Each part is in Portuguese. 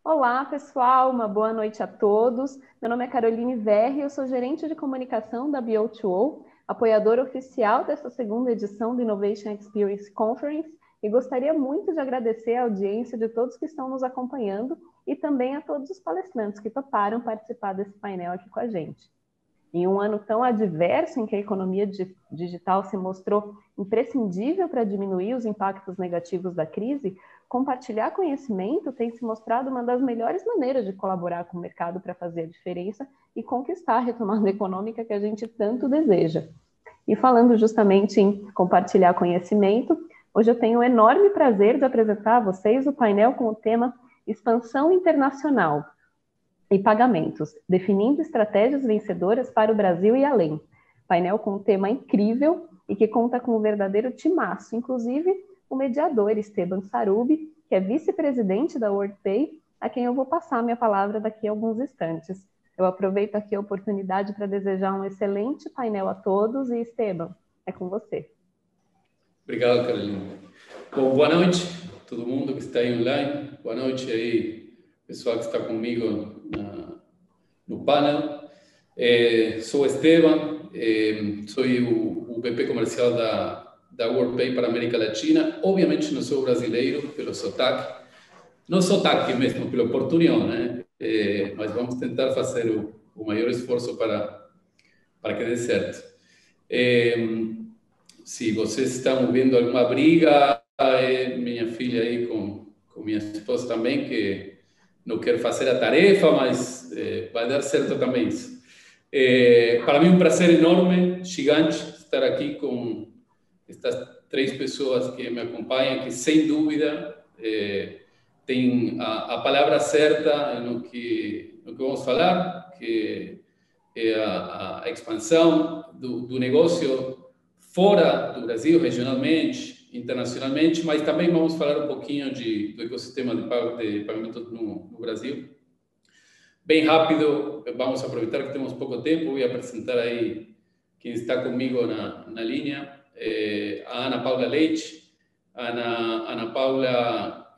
Olá, pessoal, uma boa noite a todos. Meu nome é Caroline Verri, eu sou gerente de comunicação da BO2O, apoiadora oficial dessa segunda edição do Innovation Experience Conference, e gostaria muito de agradecer a audiência de todos que estão nos acompanhando e também a todos os palestrantes que toparam participar desse painel aqui com a gente. Em um ano tão adverso em que a economia digital se mostrou imprescindível para diminuir os impactos negativos da crise, compartilhar conhecimento tem se mostrado uma das melhores maneiras de colaborar com o mercado para fazer a diferença e conquistar a retomada econômica que a gente tanto deseja. E falando justamente em compartilhar conhecimento, hoje eu tenho o enorme prazer de apresentar a vocês o painel com o tema Expansão Internacional e Pagamentos, definindo estratégias vencedoras para o Brasil e além. Painel com um tema incrível e que conta com um verdadeiro timaço, inclusive o mediador Esteban Sarubi, que é vice-presidente da WorldPay, a quem eu vou passar minha palavra daqui a alguns instantes. Eu aproveito aqui a oportunidade para desejar um excelente painel a todos e, Esteban, é com você. Obrigado, Carolina. Bom, boa noite a todo mundo que está aí online. Boa noite aí, pessoal que está comigo no panel. Sou Esteban, sou o VP comercial da WorldPay para a América Latina. Obviamente não sou brasileiro pelo sotaque, não sotaque mesmo, pelo portunhol, né? Mas vamos tentar fazer o maior esforço para que dê certo. Se vocês estão ouvindo alguma briga, é minha filha aí com minha esposa também, que não quer fazer a tarefa, mas vai dar certo também isso. Para mim é um prazer enorme, gigante, estar aqui com estas três pessoas que me acompanham, que sem dúvida têm a palavra certa no que vamos falar, que é a expansão do negócio fora do Brasil, regionalmente, internacionalmente, mas também vamos falar um pouquinho do ecossistema de pagamento no Brasil. Bem rápido, vamos aproveitar que temos pouco tempo, vou apresentar aí quem está comigo na linha, a Ana Paula Leite. Ana Paula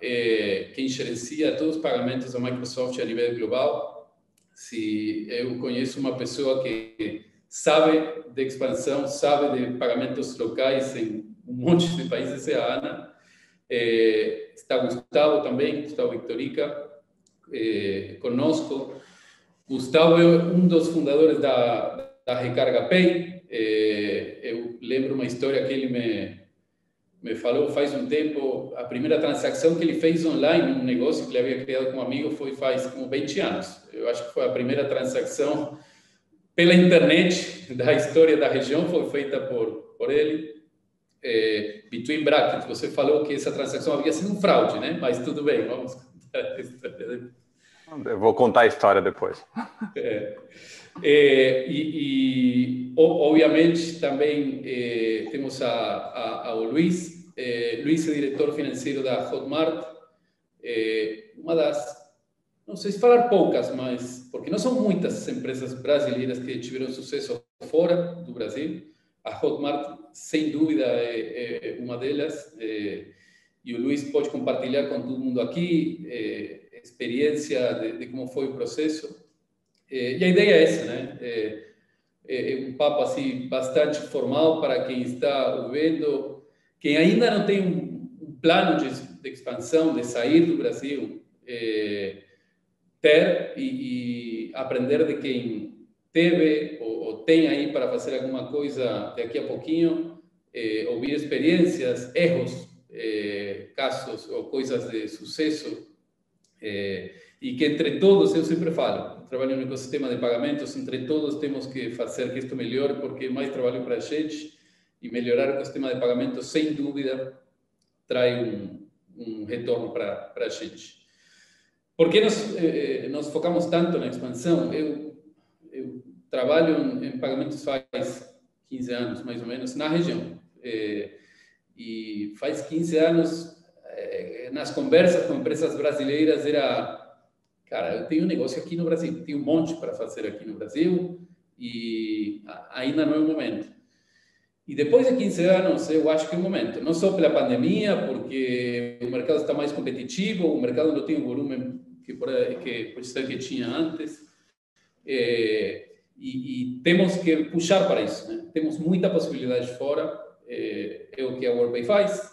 quem gerencia todos os pagamentos da Microsoft a nível global. Se eu conheço uma pessoa que sabe de expansão, sabe de pagamentos locais em um monte de países, é a Ana. Está Gustavo também, Gustavo Victorica, conosco. Gustavo é um dos fundadores da Recarga Pay. Eu lembro uma história que ele me falou faz um tempo. A primeira transação que ele fez online, um negócio que ele havia criado com um amigo, foi faz como 20 anos. Eu acho que foi a primeira transação pela internet da história da região, foi feita por ele. Between brackets, você falou que essa transação havia sido um fraude, né? Mas tudo bem, vamos contar a história. Eu vou contar a história depois. Obviamente, também temos ao Luiz. Luiz é diretor financeiro da Hotmart. Uma das, não sei se falar poucas, mas porque não são muitas empresas brasileiras que tiveram sucesso fora do Brasil. A Hotmart, sem dúvida, é uma delas. E o Luiz pode compartilhar com todo mundo aqui experiência de como foi o processo. E a ideia é essa, né? É um papo assim bastante formal para quem está ouvindo, quem ainda não tem um plano de expansão, de sair do Brasil, ter e aprender de quem teve ou tem aí para fazer alguma coisa daqui a pouquinho, ouvir experiências, erros, casos ou coisas de sucesso. E que entre todos, eu sempre falo, trabalho no ecossistema de pagamentos, entre todos temos que fazer que isto melhore, porque mais trabalho para a gente, e melhorar o ecossistema de pagamentos, sem dúvida, traz um retorno para a gente. Por que nós focamos tanto na expansão? Eu trabalho em pagamentos faz 15 anos, mais ou menos, na região. E faz 15 anos, nas conversas com empresas brasileiras, era... Cara, eu tenho um negócio aqui no Brasil, tenho um monte para fazer aqui no Brasil e ainda não é o momento. E depois de 15 anos, eu acho que é o momento. Não só pela pandemia, porque o mercado está mais competitivo, o mercado não tem o volume que pode ser que tinha antes. E temos que puxar para isso, né? Temos muita possibilidade fora. É o que a WorldPay faz,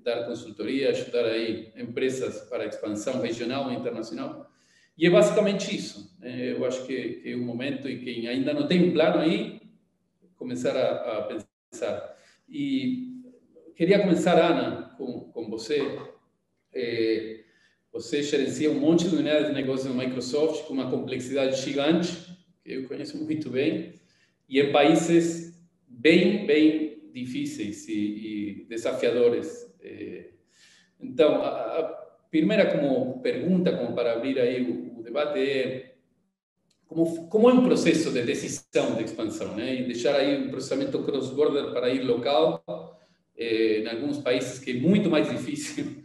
dar consultoria, ajudar aí empresas para expansão regional e internacional. E é basicamente isso. Eu acho que é o momento, e quem ainda não tem um plano aí, começar a pensar. E queria começar, Ana, com você. Você gerencia um monte de unidades de negócio da Microsoft com uma complexidade gigante, que eu conheço muito bem, e em países bem difíceis e desafiadores. Então, a primeira como pergunta, como para abrir aí o debate, é como é um processo de decisão de expansão, né? E deixar aí um processamento cross-border para ir local, em alguns países que é muito mais difícil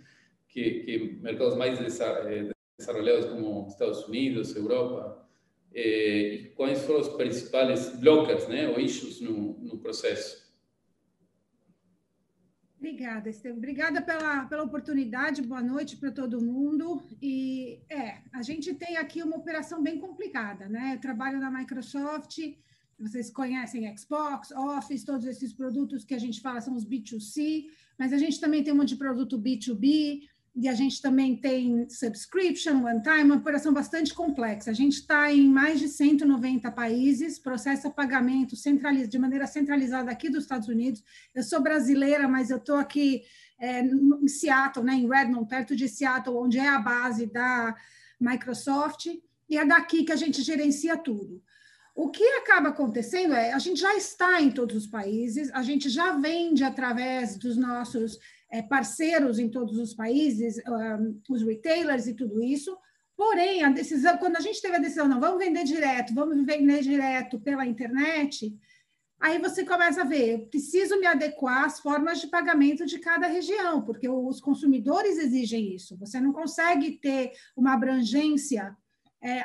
que mercados mais desarrollados como Estados Unidos, Europa. E quais foram os principais blockers, né, ou issues no processo? Obrigada, Estevam. Obrigada pela oportunidade. Boa noite para todo mundo. E a gente tem aqui uma operação bem complicada, né? Eu trabalho na Microsoft, vocês conhecem Xbox, Office, todos esses produtos que a gente fala são os B2C, mas a gente também tem um monte de produto B2B, e a gente também tem subscription, one time, uma operação bastante complexa. A gente está em mais de 190 países, processa pagamento de maneira centralizada aqui dos Estados Unidos. Eu sou brasileira, mas eu estou aqui em Seattle, né, em Redmond, perto de Seattle, onde é a base da Microsoft, e é daqui que a gente gerencia tudo. O que acaba acontecendo a gente já está em todos os países, a gente já vende através dos nossos parceiros em todos os países, os retailers e tudo isso, porém, a decisão, quando a gente teve a decisão, não, vamos vender direto pela internet, aí você começa a ver, preciso me adequar às formas de pagamento de cada região, porque os consumidores exigem isso, você não consegue ter uma abrangência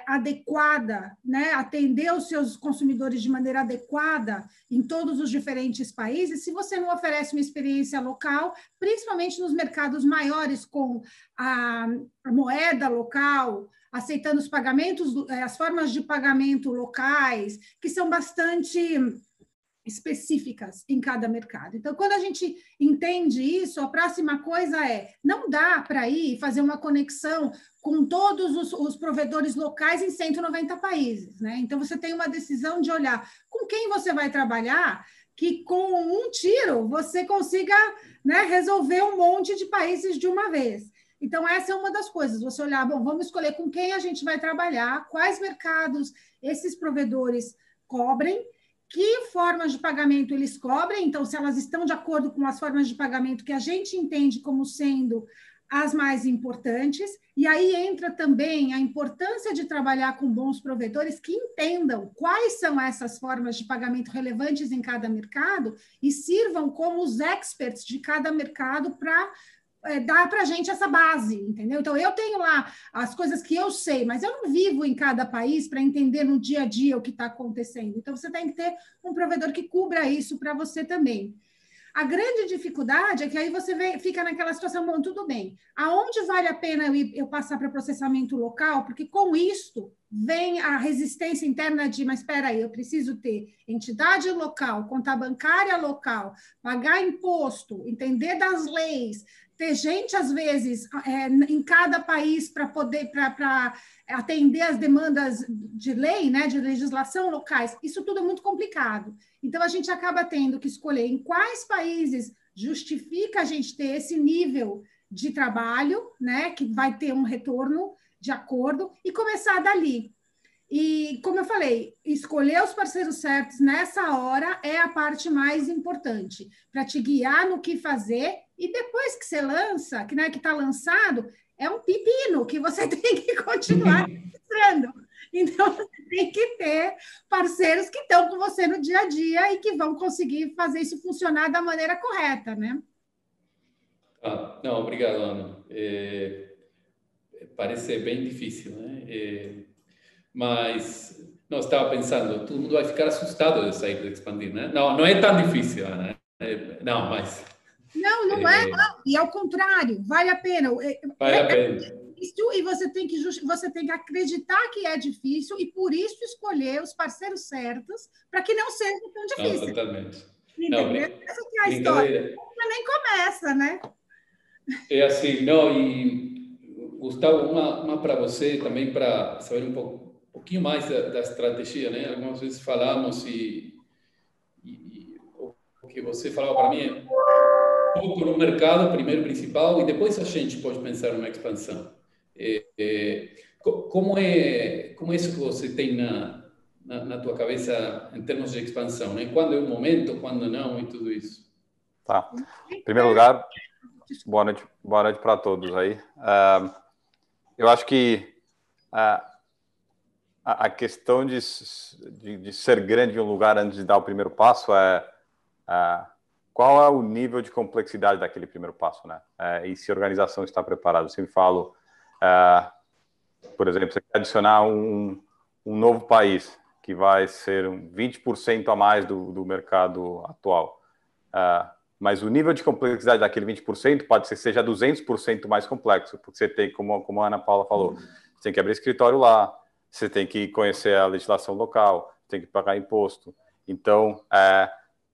adequada, né, atender os seus consumidores de maneira adequada em todos os diferentes países, se você não oferece uma experiência local, principalmente nos mercados maiores, com a moeda local, aceitando os pagamentos, as formas de pagamento locais, que são bastante específicas em cada mercado. Então, quando a gente entende isso, a próxima coisa não dá para ir fazer uma conexão com todos os provedores locais em 190 países, né? Então, você tem uma decisão de olhar com quem você vai trabalhar, que com um tiro você consiga, né, resolver um monte de países de uma vez. Então, essa é uma das coisas, você olhar, bom, vamos escolher com quem a gente vai trabalhar, quais mercados esses provedores cobrem, que formas de pagamento eles cobrem, então, se elas estão de acordo com as formas de pagamento que a gente entende como sendo as mais importantes, e aí entra também a importância de trabalhar com bons provedores que entendam quais são essas formas de pagamento relevantes em cada mercado e sirvam como os experts de cada mercado para dá para a gente essa base, entendeu? Então, eu tenho lá as coisas que eu sei, mas eu não vivo em cada país para entender no dia a dia o que está acontecendo. Então, você tem que ter um provedor que cubra isso para você também. A grande dificuldade é que aí você fica naquela situação, bom, tudo bem, aonde vale a pena eu passar para processamento local? Porque com isto vem a resistência interna de, mas espera aí, eu preciso ter entidade local, conta bancária local, pagar imposto, entender das leis, ter gente, às vezes, em cada país para poder para atender as demandas de lei, né, de legislação locais. Isso tudo é muito complicado. Então, a gente acaba tendo que escolher em quais países justifica a gente ter esse nível de trabalho, né, que vai ter um retorno de acordo, e começar dali. E, como eu falei, escolher os parceiros certos nessa hora é a parte mais importante, para te guiar no que fazer, e depois que você lança, que está lançado, é um pepino que você tem que continuar registrando. Então, você tem que ter parceiros que estão com você no dia a dia e que vão conseguir fazer isso funcionar da maneira correta, né? Não, obrigado, Ana. Parece bem difícil, né? Mas Não, estava pensando, todo mundo vai ficar assustado de sair de expandir, né? Não, não é tão difícil, né? Não, mas... Não é, não. E ao contrário, vale a pena. Vale a pena. Difícil e você tem que acreditar que é difícil e por isso escolher os parceiros certos para que não seja tão difícil. Não, totalmente. Entendeu? Essa que é a história. Nem começa, né? É assim, não, e Gustavo, uma para você também, para saber pouquinho mais da estratégia, né? Algumas vezes falamos e o que você falava para mim é pouco no mercado, primeiro principal, e depois a gente pode pensar numa expansão. Como é isso que você tem na tua cabeça em termos de expansão, né? Quando é o momento, quando não e tudo isso? Tá. Em primeiro lugar, boa noite para todos aí. Eu acho que a questão de ser grande em um lugar antes de dar o primeiro passo é qual é o nível de complexidade daquele primeiro passo, né? E se a organização está preparada. Eu sempre falo, por exemplo, você quer adicionar um novo país que vai ser 20% a mais do mercado atual. Mas o nível de complexidade daquele 20% pode ser seja 200% mais complexo, porque você tem, como a Ana Paula falou, você tem que abrir escritório lá, você tem que conhecer a legislação local, tem que pagar imposto. Então,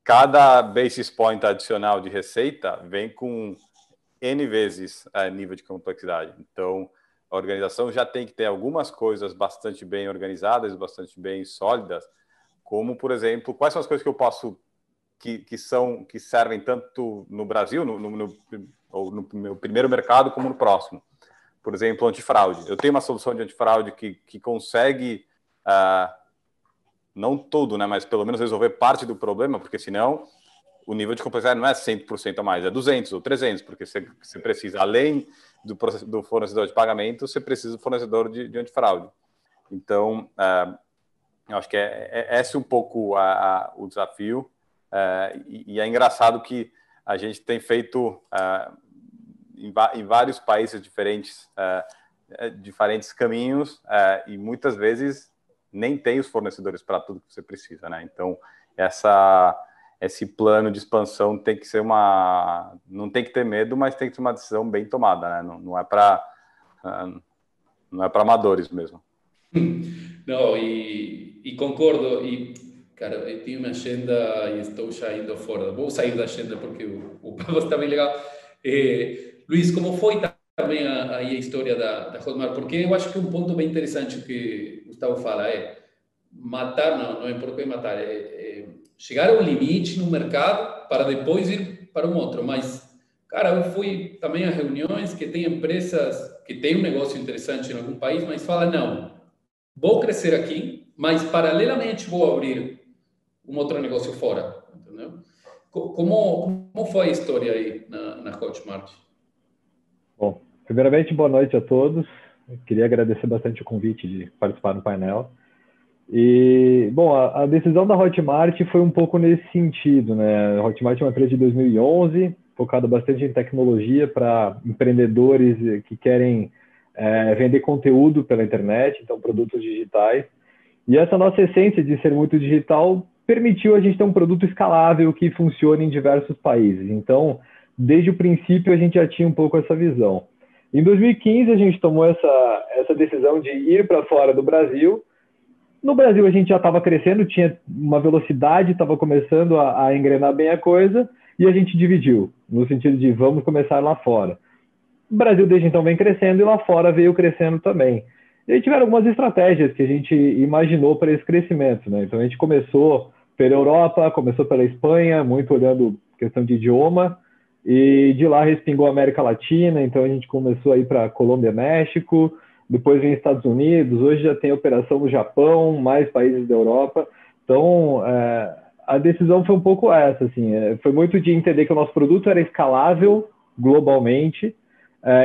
cada basis point adicional de receita vem com N vezes nível de complexidade. Então, a organização já tem que ter algumas coisas bastante bem organizadas, bastante bem sólidas, como, por exemplo, quais são as coisas que eu posso que servem tanto no Brasil, no meu primeiro mercado, como no próximo. Por exemplo, antifraude. Eu tenho uma solução de antifraude que consegue, não tudo, né, mas pelo menos resolver parte do problema, porque senão o nível de complexidade não é 100% a mais, é 200 ou 300, porque você precisa, além do fornecedor de pagamento, você precisa do fornecedor de antifraude. Então, eu acho que esse um pouco o desafio. E é engraçado que a gente tem feito em vários países diferentes caminhos e muitas vezes nem tem os fornecedores para tudo que você precisa, né? Então esse plano de expansão tem que ser não tem que ter medo, mas tem que ser uma decisão bem tomada, né? Não é para amadores mesmo. Não, e concordo. Cara, eu tinha uma agenda e estou já indo fora. Vou sair da agenda porque o papo está bem legal. Luiz, como foi também a história da Hotmart? Porque eu acho que um ponto bem interessante que o Gustavo fala é matar, não é por que matar, chegar a um limite no mercado para depois ir para um outro. Mas, cara, eu fui também a reuniões que tem empresas que têm um negócio interessante em algum país, mas fala, não, vou crescer aqui, mas paralelamente vou abrir um outro negócio fora, entendeu? Como foi a história aí na Hotmart? Bom, primeiramente, boa noite a todos. Eu queria agradecer bastante o convite de participar do painel. E, bom, a decisão da Hotmart foi um pouco nesse sentido, né? A Hotmart é uma empresa de 2011, focada bastante em tecnologia para empreendedores que querem vender conteúdo pela internet, então produtos digitais. E essa nossa essência de ser muito digital permitiu a gente ter um produto escalável que funcione em diversos países. Então, desde o princípio, a gente já tinha um pouco essa visão. Em 2015, a gente tomou essa decisão de ir para fora do Brasil. No Brasil, a gente já estava crescendo, tinha uma velocidade, estava começando a engrenar bem a coisa, e a gente dividiu, no sentido de vamos começar lá fora. O Brasil, desde então, vem crescendo, e lá fora veio crescendo também. E aí tiveram algumas estratégias que a gente imaginou para esse crescimento, né? Então, a gente começou pela Europa, começou pela Espanha, muito olhando questão de idioma, e de lá respingou a América Latina, então a gente começou a ir para Colômbia, México, depois vem Estados Unidos, hoje já tem operação no Japão, mais países da Europa. Então, a decisão foi um pouco essa, assim, foi muito de entender que o nosso produto era escalável globalmente,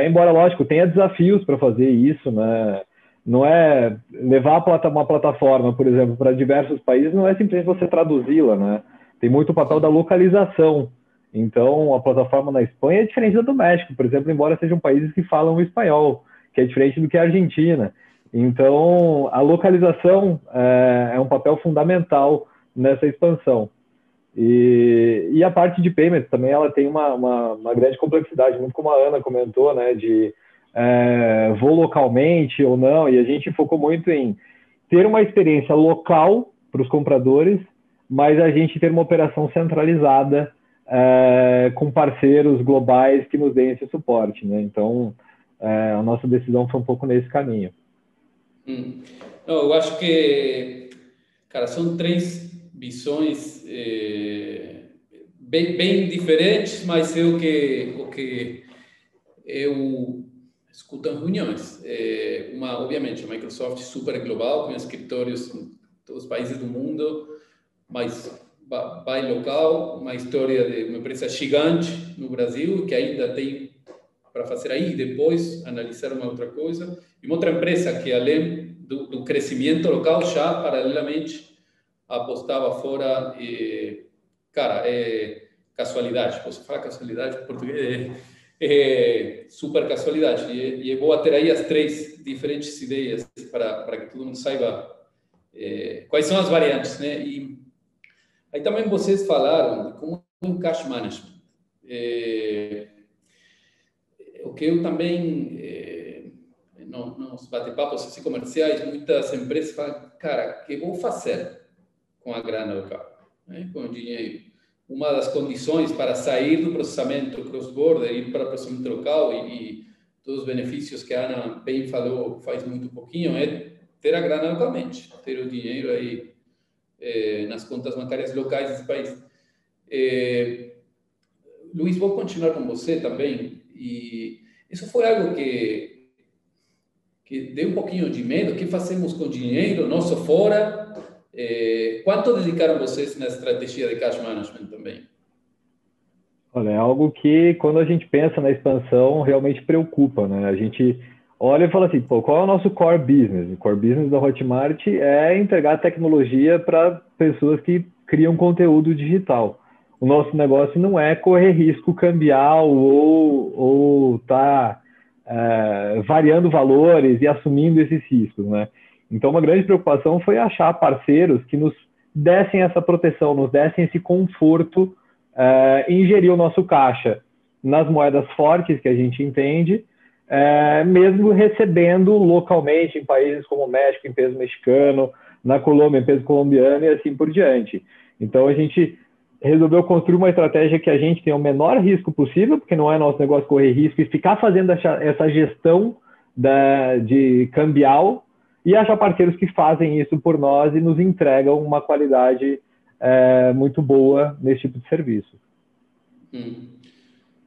embora, lógico, tenha desafios para fazer isso, né? Não é levar uma plataforma, por exemplo, para diversos países, não é simplesmente você traduzi-la, né? Tem muito o papel da localização. Então, a plataforma na Espanha é diferente da do México, por exemplo, embora sejam países que falam o espanhol, que é diferente do que a Argentina. Então, a localização é um papel fundamental nessa expansão. E a parte de payments também, ela tem uma grande complexidade, muito como a Ana comentou, né, de vou localmente ou não, e a gente focou muito em ter uma experiência local para os compradores, mas a gente ter uma operação centralizada com parceiros globais que nos deem esse suporte, né? Então, a nossa decisão foi um pouco nesse caminho. Não, eu acho que, cara, são três visões bem diferentes, mas é o que eu escuto em reuniões. Obviamente, a Microsoft super global, com escritórios em todos os países do mundo, mas vai local, uma história de uma empresa gigante no Brasil, que ainda tem para fazer aí, depois analisar uma outra coisa, e uma outra empresa que, além do crescimento local, já paralelamente apostava fora. Cara, casualidade, posso falar casualidade em português? Super casualidade, e eu vou ter aí as três diferentes ideias para que todo mundo saiba quais são as variantes, né? E aí também vocês falaram de como um cash management. O que eu também, nos bate-papos assim, comerciais, muitas empresas falam, cara, o que vou fazer com a grana local, né? Com o dinheiro? Uma das condições para sair do processamento cross-border e ir para o processamento local e todos os benefícios que a Ana bem falou faz muito pouquinho é ter a grana localmente, ter o dinheiro aí nas contas bancárias locais desse país. Luiz, vou continuar com você também. E isso foi algo que deu um pouquinho de medo. O que fazemos com o dinheiro nosso fora? Quanto dedicaram vocês na estratégia de cash management também? Olha, é algo que, quando a gente pensa na expansão, realmente preocupa, né? A gente olha e fala assim, pô, qual é o nosso core business? O core business da Hotmart é entregar tecnologia para pessoas que criam conteúdo digital. O nosso negócio não é correr risco cambial ou tá variando valores e assumindo esses riscos, né? Então, uma grande preocupação foi achar parceiros que nos dessem essa proteção, nos dessem esse conforto em gerir o nosso caixa nas moedas fortes que a gente entende, mesmo recebendo localmente em países como o México, em peso mexicano, na Colômbia, em peso colombiano e assim por diante. Então, a gente resolveu construir uma estratégia que a gente tenha o menor risco possível, porque não é nosso negócio correr risco e ficar fazendo essa gestão de cambial, e achar parceiros que fazem isso por nós e nos entregam uma qualidade muito boa nesse tipo de serviço.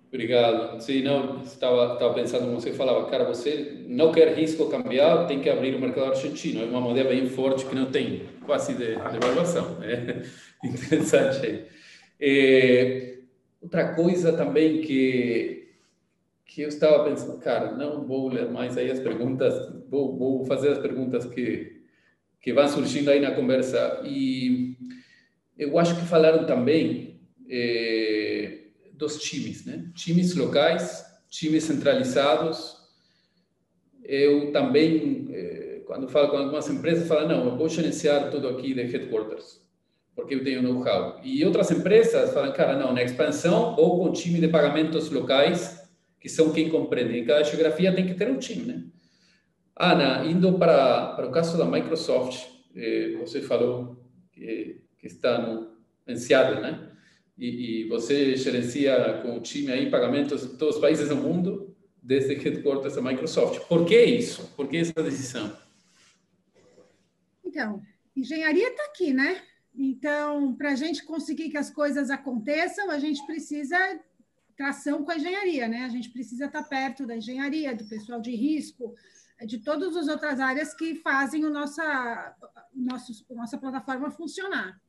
Obrigado. Sim, não, estava pensando como você falava, cara, você não quer risco cambial, tem que abrir o mercado argentino. É uma moeda bem forte que não tem quase devaluação. Interessante. Outra coisa também que eu estava pensando, cara, não vou ler mais aí as perguntas, vou fazer as perguntas que vão surgindo aí na conversa. E eu acho que falaram também dos times, né? Times locais, times centralizados. Eu também, quando falo com algumas empresas, falo, não, eu vou gerenciar tudo aqui de headquarters, porque eu tenho know-how. E outras empresas falam, cara, não, na expansão ou com time de pagamentos locais, que são quem compreende. Em cada geografia tem que ter um time, né? Ana, indo para o caso da Microsoft, você falou que está em Seattle, né? E você gerencia com o time aí pagamentos em todos os países do mundo, desde headquarters da Microsoft. Por que isso? Por que essa decisão? Então, engenharia está aqui, né? Então, para a gente conseguir que as coisas aconteçam, a gente precisa tração com a engenharia, né? A gente precisa estar perto da engenharia, do pessoal de risco, de todas as outras áreas que fazem nossa plataforma funcionar.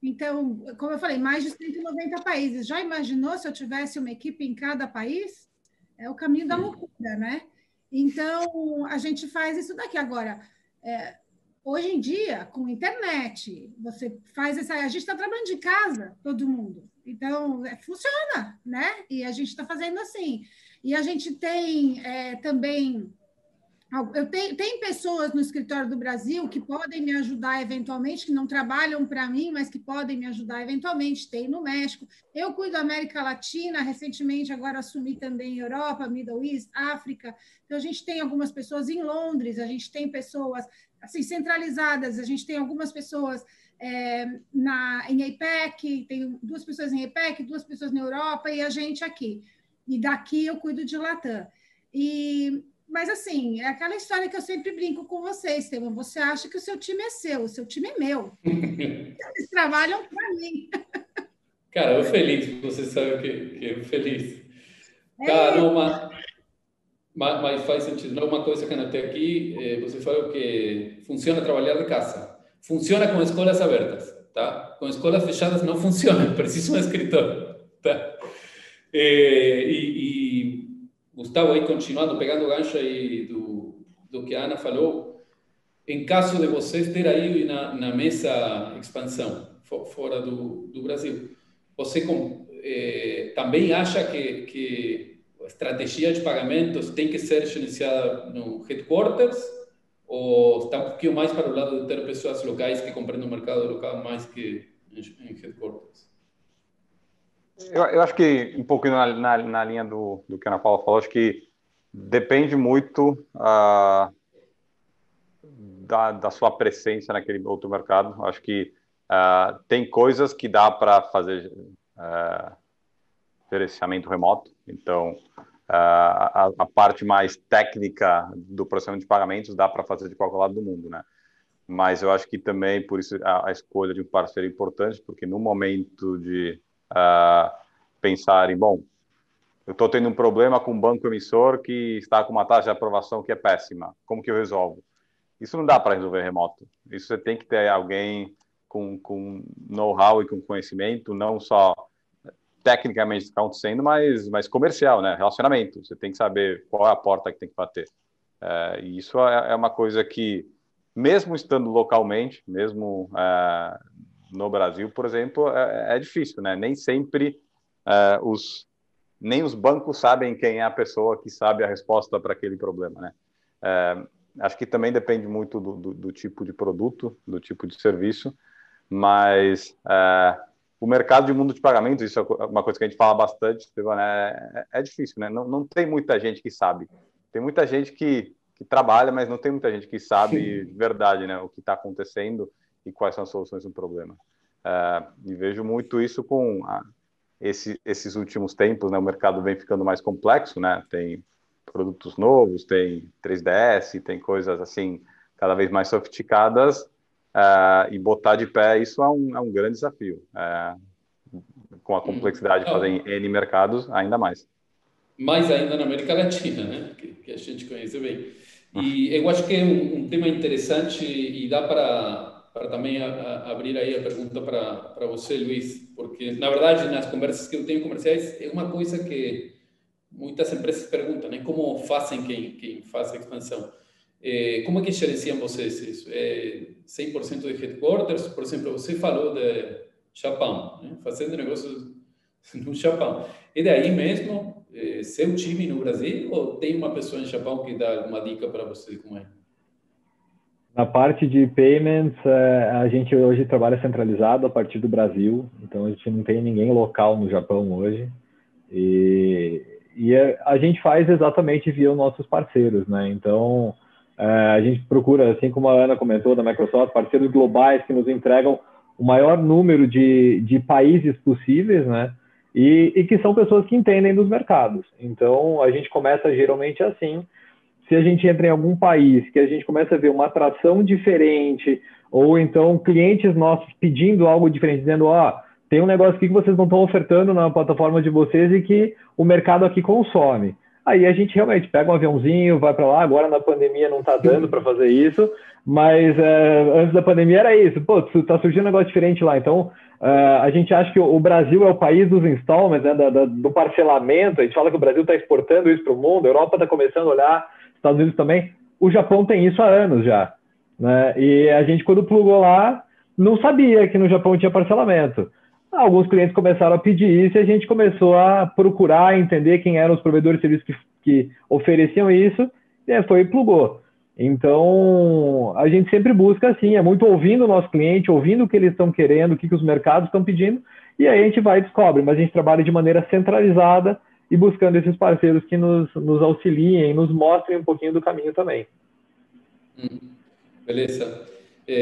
Então, como eu falei, mais de 190 países. Já imaginou se eu tivesse uma equipe em cada país? É o caminho da loucura, né? Então, a gente faz isso daqui. Agora, hoje em dia, com internet, você faz essa... A gente está trabalhando de casa, todo mundo. Então, funciona, né? E a gente está fazendo assim. E a gente tem também Tem pessoas no escritório do Brasil que podem me ajudar eventualmente, que não trabalham para mim, mas que podem me ajudar eventualmente. Tem no México. Eu cuido da América Latina, recentemente agora assumi também Europa, Middle East, África. Então, a gente tem algumas pessoas em Londres, a gente tem pessoas assim, centralizadas, a gente tem algumas pessoas em APEC, tem 2 pessoas em APEC, 2 pessoas na Europa e a gente aqui. E daqui eu cuido de Latam. Mas, assim, é aquela história que eu sempre brinco com vocês, Estevam. Você acha que o seu time é seu, o seu time é meu. Eles trabalham para mim. Cara, eu feliz, você sabe que eu feliz. Cara, não, mas faz sentido. Não, uma coisa que anotei aqui, você falou que funciona trabalhar de casa. Funciona com escolas abertas, tá? Com escolas fechadas não funciona, precisa um escritório, tá? Gustavo, aí continuando, pegando o gancho aí do que a Ana falou, em caso de vocês ter aí na mesa expansão, fora do Brasil, você também acha que a estratégia de pagamentos tem que ser gerenciada no headquarters ou está um pouquinho mais para o lado de ter pessoas locais que compreendem o mercado local mais que em headquarters? Eu acho que um pouquinho na linha do que a Ana Paula falou, acho que depende muito da sua presença naquele outro mercado. Acho que tem coisas que dá para fazer gerenciamento remoto. Então, a parte mais técnica do processamento de pagamentos dá para fazer de qualquer lado do mundo, né? Mas eu acho que também, por isso, a escolha de um parceiro é importante, porque no momento de pensarem, bom, eu estou tendo um problema com um banco emissor que está com uma taxa de aprovação que é péssima. Como que eu resolvo? Isso não dá para resolver remoto. Isso você tem que ter alguém com know-how e com conhecimento, não só tecnicamente está acontecendo, mas comercial, né? Relacionamento. Você tem que saber qual é a porta que tem que bater. E isso é uma coisa que, mesmo estando localmente, mesmo no Brasil, por exemplo, é difícil, né? Nem sempre nem os bancos sabem quem é a pessoa que sabe a resposta para aquele problema, né? Acho que também depende muito do tipo de produto, do tipo de serviço, mas o mercado de mundo de pagamentos, isso é uma coisa que a gente fala bastante, né? É difícil, né? Não tem muita gente que sabe. Tem muita gente que trabalha, mas não tem muita gente que sabe de verdade, né, o que está acontecendo e quais são as soluções do problema. E vejo muito isso com esses últimos tempos, né? O mercado vem ficando mais complexo, né? Tem produtos novos, tem 3DS, tem coisas assim cada vez mais sofisticadas, e botar de pé isso é um grande desafio. Com a complexidade de fazer em N mercados, ainda mais. Mais ainda na América Latina, né? Que a gente conhece bem. E eu acho que é um tema interessante e dá para também abrir aí a pergunta para você, Luiz, porque, na verdade, nas conversas que eu tenho comerciais, é uma coisa que muitas empresas perguntam, né? Como fazem quem faz a expansão? Como é que gerenciam vocês isso? 100% de headquarters? Por exemplo, você falou de Japão, né? Fazendo negócios no Japão. É daí mesmo seu time no Brasil ou tem uma pessoa em Japão que dá alguma dica para você como é? Na parte de payments, a gente hoje trabalha centralizado a partir do Brasil, então a gente não tem ninguém local no Japão hoje. E a gente faz exatamente via os nossos parceiros, né? Então, a gente procura, assim como a Ana comentou, da Microsoft, parceiros globais que nos entregam o maior número de países possíveis, né? E que são pessoas que entendem dos mercados. Então, a gente começa geralmente assim. Se a gente entra em algum país que a gente começa a ver uma atração diferente, ou então clientes nossos pedindo algo diferente, dizendo, tem um negócio aqui que vocês não estão ofertando na plataforma de vocês e que o mercado aqui consome. Aí a gente realmente pega um aviãozinho, vai para lá. Agora na pandemia não está dando para fazer isso, mas antes da pandemia era isso. Pô, está surgindo um negócio diferente lá. Então, a gente acha que o Brasil é o país dos installments, né, do parcelamento. A gente fala que o Brasil está exportando isso para o mundo, a Europa está começando a olhar, Estados Unidos também. O Japão tem isso há anos já, né? E a gente, quando plugou lá, não sabia que no Japão tinha parcelamento. Alguns clientes começaram a pedir isso e a gente começou a procurar entender quem eram os provedores de serviços que ofereciam isso foi e plugou. Então, a gente sempre busca assim, é muito ouvindo o nosso cliente, ouvindo o que eles estão querendo, o que os mercados estão pedindo, e aí a gente vai e descobre, mas a gente trabalha de maneira centralizada e buscando esses parceiros que nos auxiliem, nos mostrem um pouquinho do caminho também. Beleza.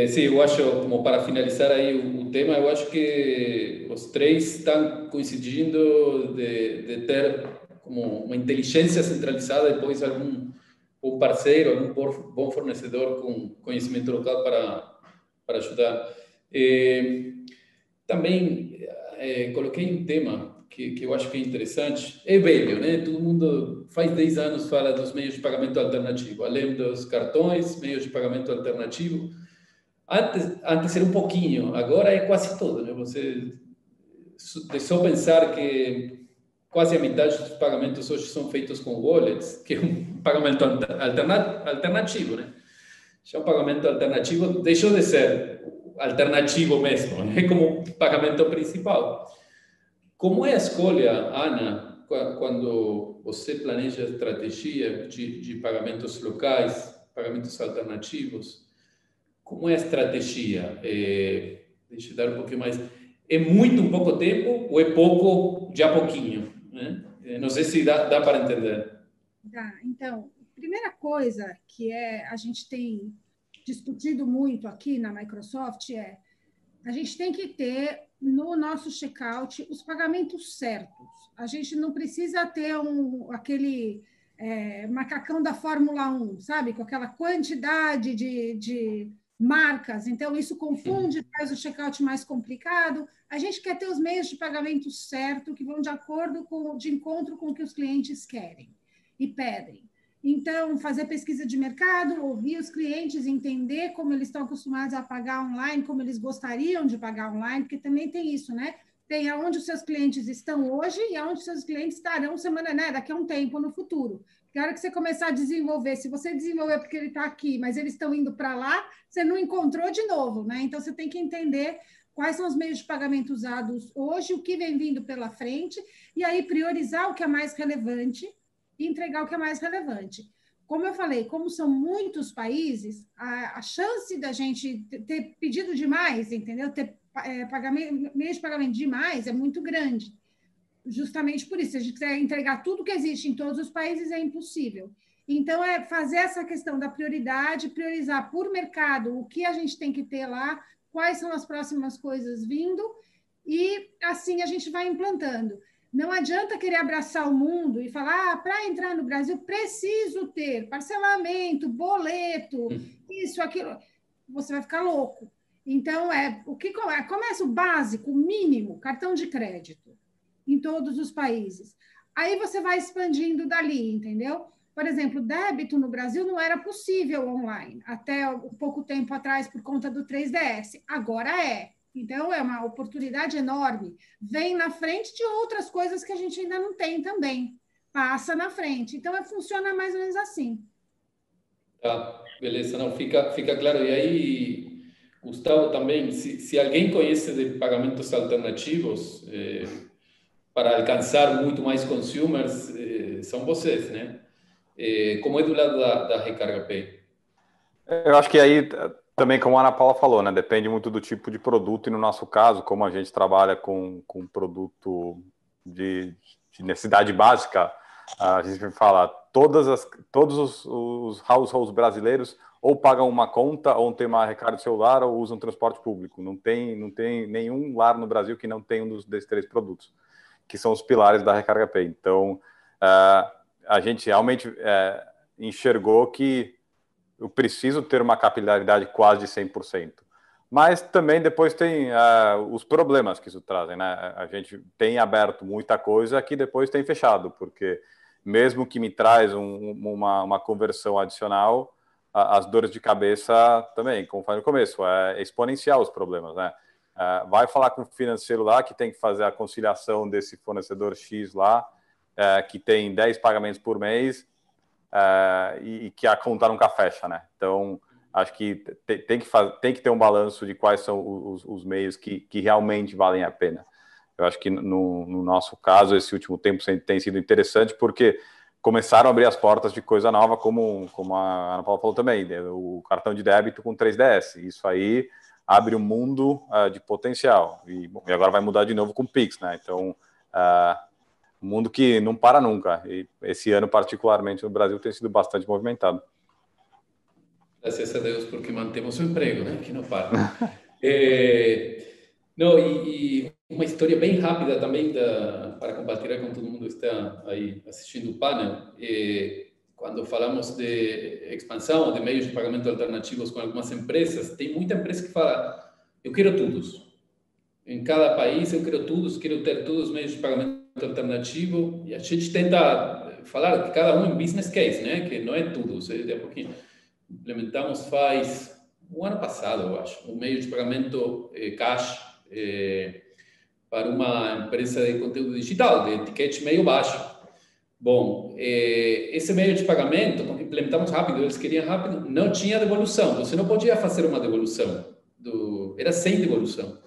Sim, eu acho, como para finalizar aí o tema, eu acho que os três estão coincidindo de ter como uma inteligência centralizada e depois algum parceiro, algum bom fornecedor com conhecimento local para ajudar. Também coloquei um tema que eu acho que é interessante. É velho, né? Todo mundo faz 10 anos fala dos meios de pagamento alternativo, além dos cartões, meios de pagamento alternativo. Antes era um pouquinho, agora é quase todo, né? Você só pensar que quase a metade dos pagamentos hoje são feitos com wallets, que é um pagamento alternativo, né? Já um pagamento alternativo deixou de ser alternativo mesmo, né? Como pagamento principal. Como é a escolha, Ana, quando você planeja a estratégia de pagamentos locais, pagamentos alternativos? Como é a estratégia? Deixa eu dar um pouquinho mais. É muito um pouco tempo ou é pouco já pouquinho? Né? Não sei se dá para entender. Então, primeira coisa que a gente tem discutido muito aqui na Microsoft a gente tem que ter no nosso checkout os pagamentos certos. A gente não precisa ter aquele macacão da Fórmula 1, sabe? Com aquela quantidade de marcas. Então, isso confunde, faz o checkout mais complicado. A gente quer ter os meios de pagamento certo, que vão de encontro com o que os clientes querem e pedem. Então, fazer pesquisa de mercado, ouvir os clientes, entender como eles estão acostumados a pagar online, como eles gostariam de pagar online, porque também tem isso, né? Tem aonde os seus clientes estão hoje e aonde os seus clientes estarão daqui a um tempo no futuro. Porque a hora que você começar a desenvolver, se você desenvolver porque ele está aqui, mas eles estão indo para lá, você não encontrou de novo, né? Então, você tem que entender quais são os meios de pagamento usados hoje, o que vem vindo pela frente, e aí priorizar o que é mais relevante e entregar o que é mais relevante. Como eu falei, como são muitos países, a chance da gente ter pedido demais, entendeu? Ter meios de pagamento demais é muito grande. Justamente por isso, se a gente quiser entregar tudo que existe em todos os países, é impossível. Então, fazer essa questão da prioridade, priorizar por mercado o que a gente tem que ter lá, quais são as próximas coisas vindo, e assim a gente vai implantando. Não adianta querer abraçar o mundo e falar, para entrar no Brasil, preciso ter parcelamento, boleto, isso, aquilo. Você vai ficar louco. Então, começa o básico, o mínimo, cartão de crédito, em todos os países. Aí você vai expandindo dali, entendeu? Por exemplo, débito no Brasil não era possível online, até pouco tempo atrás, por conta do 3DS. Agora é. Então, é uma oportunidade enorme. Vem na frente de outras coisas que a gente ainda não tem também. Passa na frente. Então, funciona mais ou menos assim. Tá, beleza. Não, fica claro. E aí, Gustavo, também, se alguém conhece de pagamentos alternativos para alcançar muito mais consumers, são vocês, né? Como é do lado da Recarga Pay? Eu acho que aí também, como a Ana Paula falou, né, depende muito do tipo de produto, e no nosso caso, como a gente trabalha com produto de necessidade básica, a gente fala, todos os households brasileiros ou pagam uma conta, ou tem uma recarga de celular, ou usam transporte público. Não tem nenhum lar no Brasil que não tenha um desses três produtos, que são os pilares da Recarga Pay. Então, a gente realmente enxergou que eu preciso ter uma capilaridade quase de 100%. Mas também depois tem os problemas que isso trazem, né? A gente tem aberto muita coisa que depois tem fechado, porque mesmo que me traz uma conversão adicional, as dores de cabeça também, como falei no começo, é exponencial os problemas, né? Vai falar com o financeiro lá que tem que fazer a conciliação desse fornecedor X lá, que tem 10 pagamentos por mês, e que a conta nunca fecha, né? Então, acho que tem que ter um balanço de quais são os meios que realmente valem a pena. Eu acho que no nosso caso, esse último tempo tem sido interessante, porque começaram a abrir as portas de coisa nova, como a Ana Paula falou também, o cartão de débito com 3DS. Isso aí abre um mundo de potencial. E agora vai mudar de novo com o Pix, né? Então, um mundo que não para nunca. E esse ano, particularmente, no Brasil, tem sido bastante movimentado. Graças a Deus, porque mantemos o emprego, né? Que não para. Não, e uma história bem rápida também para compartilhar com todo mundo que está aí assistindo o painel. Quando falamos de expansão, de meios de pagamento alternativos com algumas empresas, tem muita empresa que fala, eu quero todos. Em cada país eu quero todos, quero ter todos os meios de pagamento alternativo. E a gente tenta falar que cada um é um business case, né? Que não é tudo. De a pouquinho implementamos faz um ano passado, eu acho, um meio de pagamento cash para uma empresa de conteúdo digital, de ticket meio baixo. Bom, esse meio de pagamento, implementamos rápido, eles queriam rápido, não tinha devolução, você não podia fazer uma devolução, era sem devolução.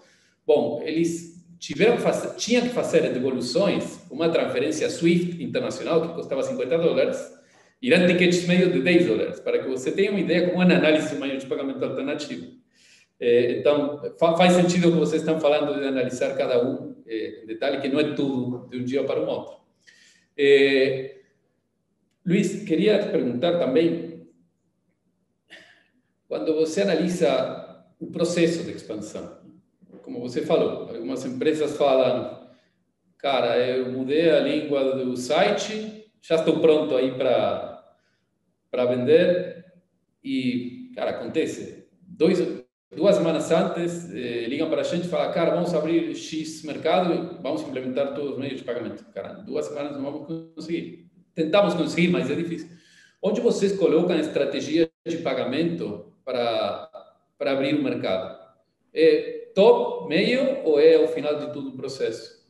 Bom, eles tinham que fazer devoluções, uma transferência SWIFT internacional que custava $50, e eram tickets meio de $10, para que você tenha uma ideia como é a análise do meio de pagamento alternativo. Então, faz sentido o que vocês estão falando de analisar cada um, detalhe que não é tudo de um dia para o outro. Luiz, queria te perguntar também, quando você analisa o processo de expansão, como você falou, algumas empresas falam, cara, eu mudei a língua do site, já estou pronto aí para vender, e, cara, acontece, 2 semanas antes, ligam para a gente e falam, cara, vamos abrir X mercado e vamos implementar todos os meios de pagamento. Cara, 2 semanas não vamos conseguir. Tentamos conseguir, mas é difícil. Onde vocês colocam a estratégia de pagamento para abrir o mercado? É top, meio ou é o final de todo o processo?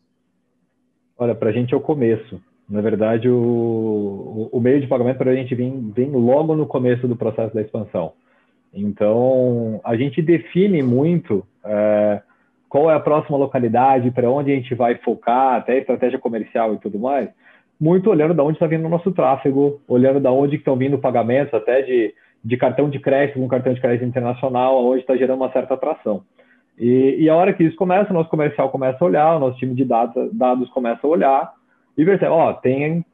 Olha, para a gente é o começo. Na verdade, o meio de pagamento para a gente vem logo no começo do processo da expansão. Então, a gente define muito qual é a próxima localidade, para onde a gente vai focar, até a estratégia comercial e tudo mais, muito olhando de onde está vindo o nosso tráfego, olhando de onde estão vindo pagamentos, até de cartão de crédito, um cartão de crédito internacional, onde está gerando uma certa atração. E a hora que isso começa, o nosso comercial começa a olhar, o nosso time de dados começa a olhar, e percebe,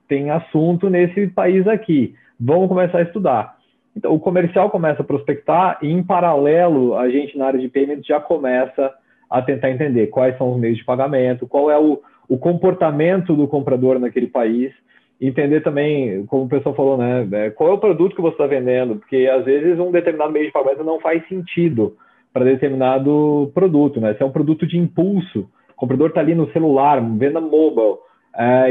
tem assunto nesse país aqui, vamos começar a estudar. Então, o comercial começa a prospectar e, em paralelo, a gente, na área de payments, já começa a tentar entender quais são os meios de pagamento, qual é o comportamento do comprador naquele país, entender também, como o pessoal falou, né, qual é o produto que você está vendendo, porque, às vezes, um determinado meio de pagamento não faz sentido para determinado produto, né? Se é um produto de impulso, o comprador está ali no celular, venda mobile,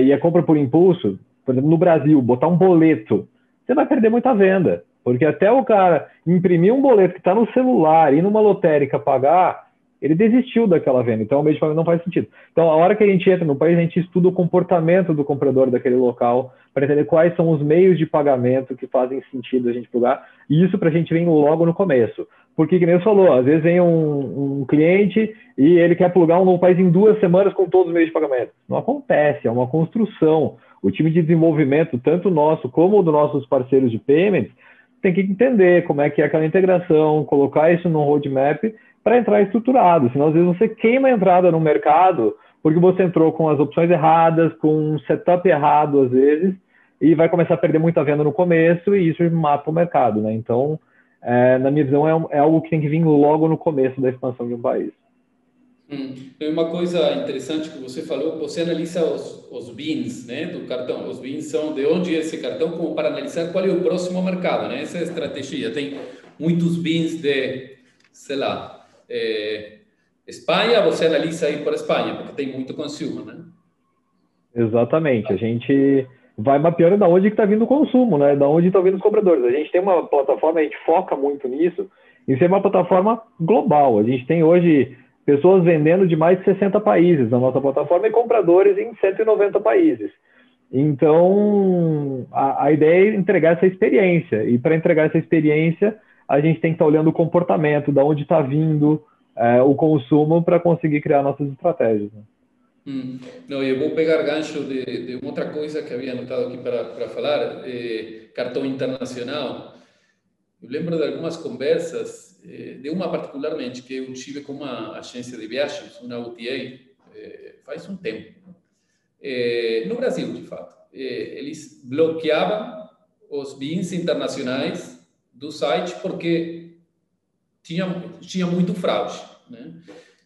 e a compra por impulso, por exemplo, no Brasil, botar um boleto, você vai perder muita venda. Porque até o cara imprimir um boleto que está no celular e numa lotérica pagar, ele desistiu daquela venda. Então, o meio de pagamento não faz sentido. Então, a hora que a gente entra no país, a gente estuda o comportamento do comprador daquele local para entender quais são os meios de pagamento que fazem sentido a gente pagar. E isso para a gente vem logo no começo. Porque, que nem você falou, às vezes vem um cliente e ele quer plugar um novo país em 2 semanas com todos os meios de pagamento. Não acontece, é uma construção. O time de desenvolvimento, tanto nosso como dos nossos parceiros de payments, tem que entender como é que é aquela integração, colocar isso no roadmap para entrar estruturado. Senão, às vezes, você queima a entrada no mercado porque você entrou com as opções erradas, com um setup errado, às vezes, e vai começar a perder muita venda no começo e isso mata o mercado, né? Então, na minha visão, é algo que tem que vir logo no começo da expansão de um país. Uma coisa interessante que você falou, você analisa os BINs, né, do cartão. Os BINs são de onde é esse cartão, como para analisar qual é o próximo mercado, né? Essa é a estratégia. Tem muitos BINs de, sei lá, Espanha, você analisa aí para Espanha, porque tem muito consumo, né? Exatamente. A gente vai mapeando da onde que está vindo o consumo, né? Da onde estão vindo os compradores. A gente tem uma plataforma, a gente foca muito nisso, em ser uma plataforma global. A gente tem hoje pessoas vendendo de mais de 60 países na nossa plataforma e compradores em 190 países. Então, a ideia é entregar essa experiência. E para entregar essa experiência, a gente tem que estar olhando o comportamento, de onde está vindo o consumo para conseguir criar nossas estratégias, né? Não, eu vou pegar gancho de uma outra coisa que havia anotado aqui para falar, cartão internacional. Eu lembro de algumas conversas, de uma particularmente, que eu tive com uma agência de viagens, uma OTA, faz um tempo. No Brasil, de fato. Eles bloqueavam os bens internacionais do site porque tinha muito fraude, né?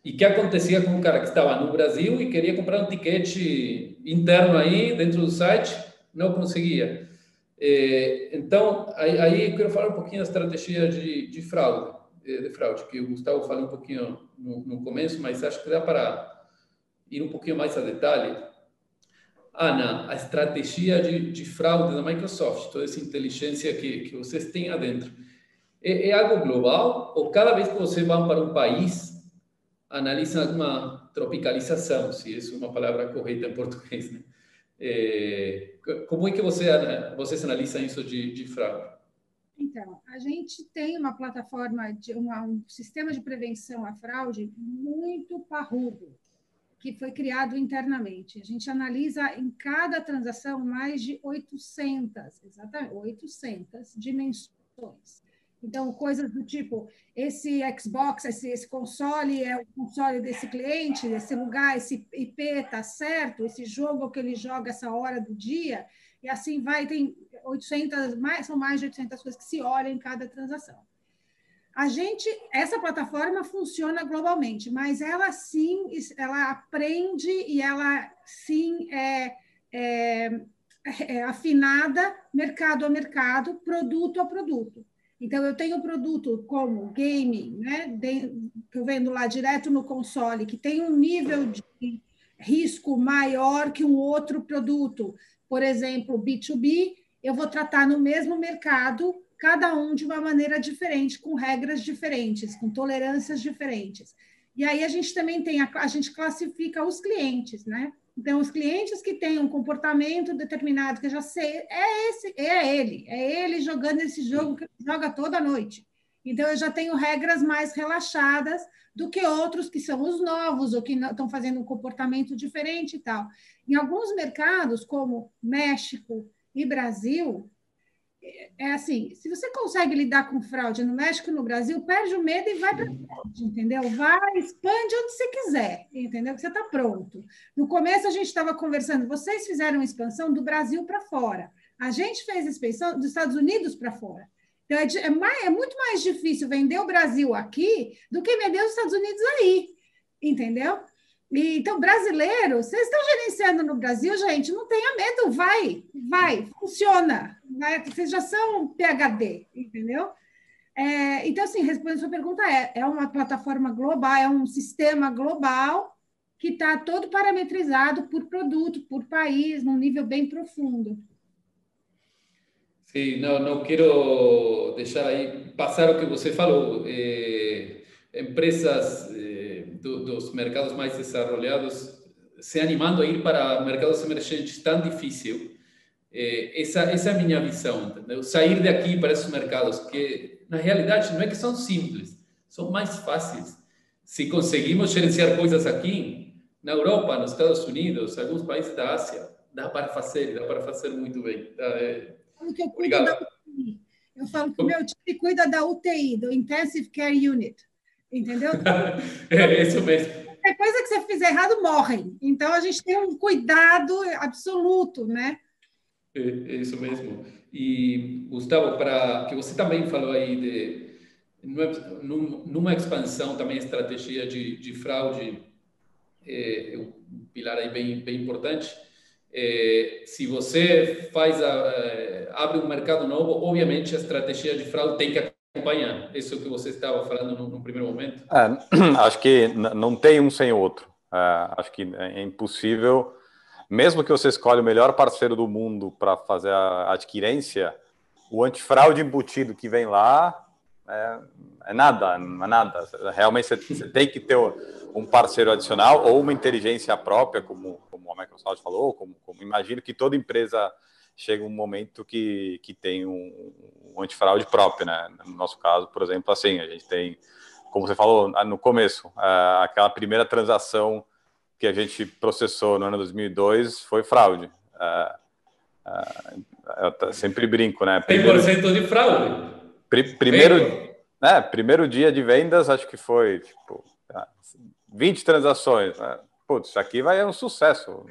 E o que acontecia com o cara que estava no Brasil e queria comprar um ticket interno aí dentro do site, não conseguia. Então, aí eu quero falar um pouquinho da estratégia de fraude, que o Gustavo falou um pouquinho no começo, mas acho que dá para ir um pouquinho mais a detalhe. Ana, a estratégia de fraude da Microsoft, toda essa inteligência que vocês têm adentro, é algo global ou cada vez que você vai para um país, analisa uma tropicalização, se isso é uma palavra correta em português, né? Como é que vocês analisam isso de fraude? Então, a gente tem uma plataforma, um sistema de prevenção à fraude muito parrudo, que foi criado internamente. A gente analisa em cada transação mais de 800, exatamente, 800 dimensões. Então, coisas do tipo, esse Xbox, esse console é o console desse cliente, esse lugar, esse IP está certo, esse jogo que ele joga essa hora do dia, e assim vai, tem 800, são mais de 800 coisas que se olham em cada transação. Essa plataforma funciona globalmente, mas ela sim, ela aprende e ela sim é afinada mercado a mercado, produto a produto. Então, eu tenho produto como gaming, né, que eu vendo lá direto no console, que tem um nível de risco maior que um outro produto. Por exemplo, B2B, eu vou tratar no mesmo mercado, cada um de uma maneira diferente, com regras diferentes, com tolerâncias diferentes. E aí a gente também a gente classifica os clientes, né? Então, os clientes que têm um comportamento determinado, que eu já sei, é ele jogando esse jogo que ele joga toda noite. Então, eu já tenho regras mais relaxadas do que outros que são os novos ou que estão fazendo um comportamento diferente e tal. Em alguns mercados, como México e Brasil, é assim, se você consegue lidar com fraude no México e no Brasil, perde o medo e vai para frente, entendeu? Vai, expande onde você quiser, entendeu? Que você está pronto. No começo, a gente estava conversando, vocês fizeram expansão do Brasil para fora. A gente fez expansão dos Estados Unidos para fora. Então, é muito mais difícil vender o Brasil aqui do que vender os Estados Unidos aí, entendeu? Então, brasileiro, vocês estão gerenciando no Brasil, gente, não tenha medo, vai, funciona. Vocês já são PhD, entendeu? Então, assim, respondendo a sua pergunta, é uma plataforma global, é um sistema global que está todo parametrizado por produto, por país, num nível bem profundo. Sim, não quero deixar aí passar o que você falou. Empresas dos mercados mais desenvolvidos se animando a ir para mercados emergentes tão difícil. Essa é a minha visão, entendeu? Sair daqui para esses mercados que, na realidade, não é que são simples, são mais fáceis. Se conseguimos gerenciar coisas aqui, na Europa, nos Estados Unidos, alguns países da Ásia, dá para fazer muito bem. Eu falo que o meu time cuida da UTI, do Intensive Care Unit, entendeu? É isso mesmo. Qualquer coisa que você fizer errado, morrem. Então, a gente tem um cuidado absoluto, né? É isso mesmo. E, Gustavo, para que você também falou aí numa expansão também estratégia de fraude, um pilar aí bem importante. Se você abre um mercado novo, obviamente a estratégia de fraude tem que acompanhar. Isso é o que você estava falando no primeiro momento. Acho que não tem um sem o outro. Acho que é impossível. Mesmo que você escolha o melhor parceiro do mundo para fazer a adquirência, o antifraude embutido que vem lá é nada, não é nada. Realmente você tem que ter um parceiro adicional ou uma inteligência própria, como a Microsoft falou, como imagino que toda empresa chega um momento que tem um antifraude próprio, né? No nosso caso, por exemplo, assim, a gente tem, como você falou no começo, aquela primeira transação que a gente processou no ano 2002 foi fraude. Eu sempre brinco, né? 100% de fraude. Primeiro dia de vendas, acho que foi, 20 transações. Né? Putz, isso aqui vai ser um sucesso.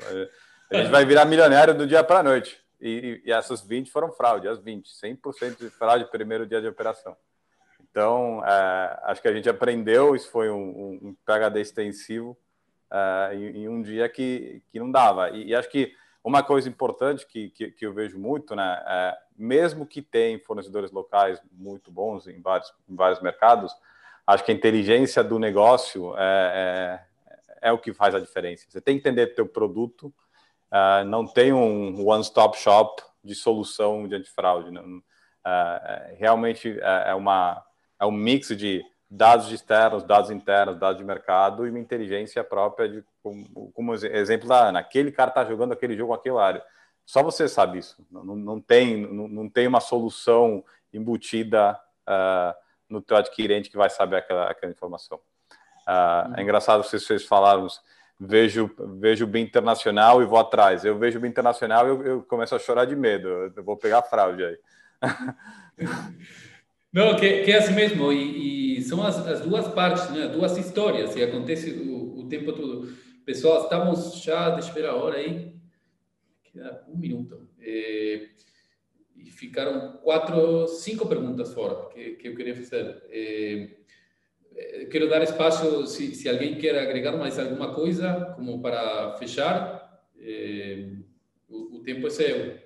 A gente vai virar milionário do dia para a noite. E essas 20 foram fraude, as 20. 100% de fraude primeiro dia de operação. Então, acho que a gente aprendeu, isso foi um PhD extensivo em um dia que não dava. E acho que uma coisa importante que eu vejo muito, né, mesmo que tem fornecedores locais muito bons em vários mercados, acho que a inteligência do negócio é o que faz a diferença. Você tem que entender teu produto, não tem um one-stop shop de solução de antifraude. Realmente é um mix de dados externos, dados internos, dados de mercado e uma inteligência própria, como exemplo da Ana. Aquele cara está jogando aquele jogo, aquele área. Só você sabe isso. Não tem uma solução embutida no teu adquirente que vai saber aquela informação. É engraçado vocês falaram, vejo o BIM internacional e vou atrás. Eu vejo o BIM internacional e eu começo a chorar de medo. Eu vou pegar fraude aí. Não, que é assim mesmo, e são as duas partes, né? Duas histórias, e acontece o tempo todo. Pessoal, estamos já, deixa eu ver a hora aí, queda 1 minuto, e ficaram 5 perguntas fora que eu queria fazer. Quero dar espaço, se alguém quer agregar mais alguma coisa, como para fechar, o tempo é seu.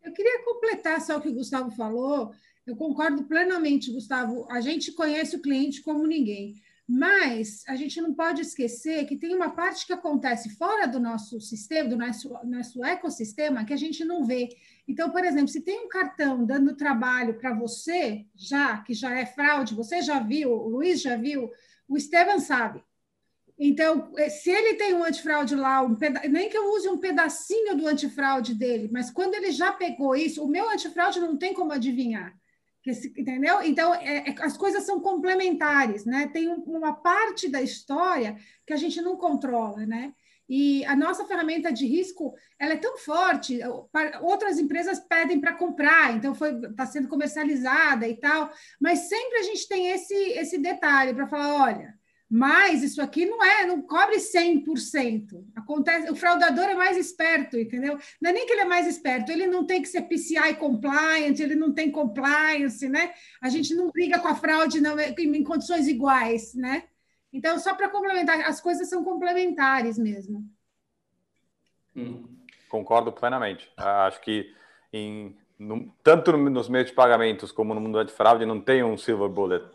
Eu queria completar só o que o Gustavo falou. Eu concordo plenamente, Gustavo. A gente conhece o cliente como ninguém, mas a gente não pode esquecer que tem uma parte que acontece fora do nosso sistema, do nosso ecossistema, que a gente não vê. Então, por exemplo, se tem um cartão dando trabalho para você, que já é fraude, você já viu, o Luiz já viu, o Esteban sabe. Então, se ele tem um antifraude lá, nem que eu use um pedacinho do antifraude dele, mas quando ele já pegou isso, o meu antifraude não tem como adivinhar. Entendeu? Então, as coisas são complementares, né? Tem uma parte da história que a gente não controla, né? E a nossa ferramenta de risco, ela é tão forte, outras empresas pedem para comprar, então está sendo comercializada e tal, mas sempre a gente tem esse detalhe para falar, olha, mas isso aqui não cobre 100%. Acontece, o fraudador é mais esperto, entendeu? Não é nem que ele é mais esperto, ele não tem que ser PCI compliant, ele não tem compliance, né? A gente não briga com a fraude em condições iguais, né? Então, só para complementar, as coisas são complementares mesmo. Concordo plenamente. Acho que tanto nos meios de pagamentos como no mundo de fraude não tem um silver bullet.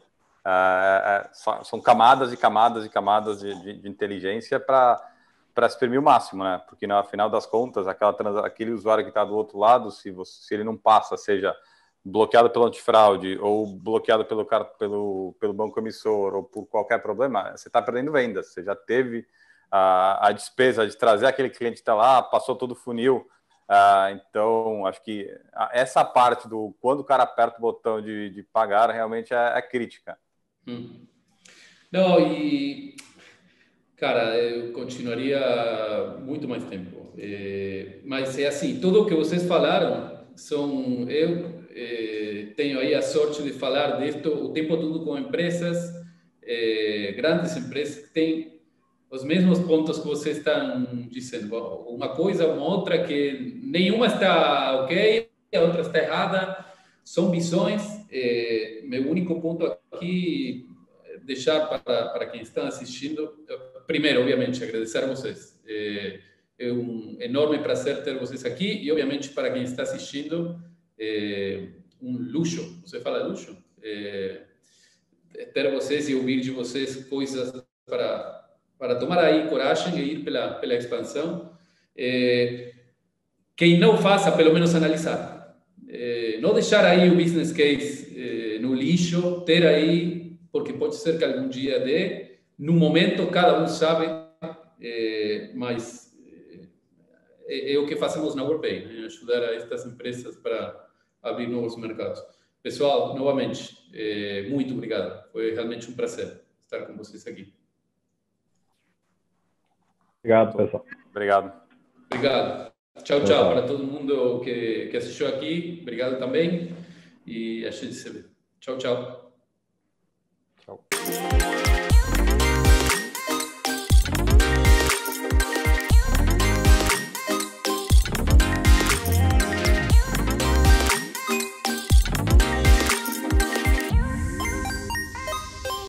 São camadas e camadas e camadas de inteligência para exprimir o máximo, né? Porque no final das contas, aquele usuário que está do outro lado, se ele não passa, seja bloqueado pelo antifraude ou bloqueado pelo banco emissor ou por qualquer problema, você está perdendo vendas. Você já teve a despesa de trazer aquele cliente que está lá, passou todo o funil. Então, acho que essa parte do quando o cara aperta o botão de pagar realmente é crítica. Não, e cara, eu continuaria muito mais tempo, mas é assim, tudo o que vocês falaram eu tenho aí a sorte de falar disto o tempo todo com empresas, grandes empresas que têm os mesmos pontos que vocês estão dizendo, uma coisa, uma outra, que nenhuma está ok, a outra está errada, são visões. Meu único ponto aqui é deixar para quem está assistindo, primeiro, obviamente, agradecer a vocês. É um enorme prazer ter vocês aqui e, obviamente, para quem está assistindo, um luxo. Você fala luxo? Ter vocês e ouvir de vocês coisas para tomar aí coragem e ir pela expansão. Quem não faça, pelo menos analisar. Não deixar aí o business case no lixo, ter aí, porque pode ser que algum dia dê. No momento, cada um sabe, mas é o que fazemos na WorldPay, né? Ajudar a estas empresas para abrir novos mercados. Pessoal, novamente, muito obrigado. Foi realmente um prazer estar com vocês aqui. Obrigado, pessoal. Obrigado. Obrigado. Tchau, tchau para todo mundo que assistiu aqui. Obrigado também. E a gente se vê. Tchau, tchau. Tchau.